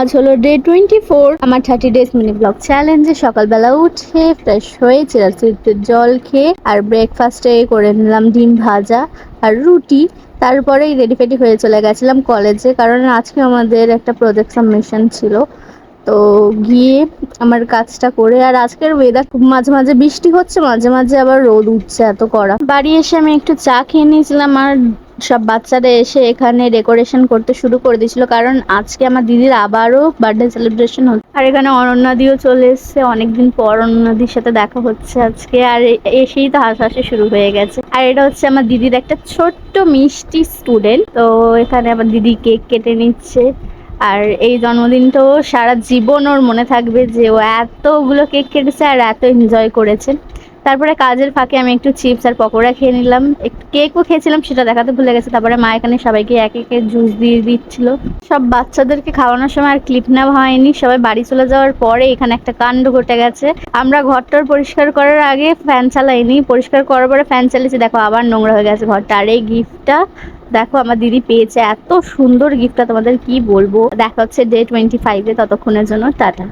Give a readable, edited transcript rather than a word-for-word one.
আজ হলো ডে 24 আমার 30 ডেজ মিনি ব্লগ চ্যালেঞ্জে। সকালবেলা উঠে ফ্রেশ হয়ে চিরাচির জল খেয়ে আর ব্রেকফাস্টে করে নিলাম ডিম ভাজা আর রুটি। তারপরেই রেডি ফেডি হয়ে চলে গেছিলাম কলেজে, কারণ আজকে আমাদের একটা প্রজেক্ট সাবমিশন ছিল। তো গিয়ে আমার কাজটা করে, আর আজকের ওয়েদার খুব মাঝে মাঝে বৃষ্টি হচ্ছে, মাঝে মাঝে আবার রোদ উঠছে, এত কড়া। বাড়ি এসে আমি একটু চা খেয়ে নিয়েছিলাম, আর সব বাচ্চারা এসে এখানে ডেকোরেশন করতে শুরু করে দিয়েছিল, কারণ আজকে আমার দিদির আবারও বার্থডে সেলিব্রেশন হচ্ছে। আর এখানে অনন্যাদিও চলে এসছে, অনেকদিন পর অনন্যাদির সাথে দেখা হচ্ছে আজকে। আর এসেই তো হাসাহাসি শুরু হয়ে গেছে। আর এটা হচ্ছে আমার দিদির একটা ছোট্ট মিষ্টি স্টুডেন্ট। তো এখানে আমার দিদি কেক কেটে নিচ্ছে। আর এই জন্মদিনটাও সারা জীবন ওর মনে থাকবে যে ও এতগুলো কেক কেটেছে আর এত এনজয় করেছে। তারপরে কাজের ফাঁকে আমি একটু চিপস আর পকোড়া খেয়ে নিলাম, একটু কেকও খেয়েছিলাম, সেটা দেখাতে ভুলে গেছে। তারপরে মা এখানে সবাইকে এক একে জুস দিয়ে দিচ্ছিল। সব বাচ্চাদেরকে খাওয়ানোর সময় আর ক্লিপ নেওয়া হয়নি। সবাই বাড়ি চলে যাওয়ার পরে এখানে একটা কাণ্ড ঘটে গেছে। আমরা ঘরটার পরিষ্কার করার আগে ফ্যান চালাইনি, পরিষ্কার করার পরে ফ্যান চালিয়েছি, দেখো আবার নোংরা হয়ে গেছে ঘরটা। আর এই গিফটটা দেখো আমার দিদি পেয়েছে, এত সুন্দর গিফটটা তোমাদের কি বলবো। দেখা হচ্ছে ডে 25-এ, ততক্ষণের জন্য টাটা।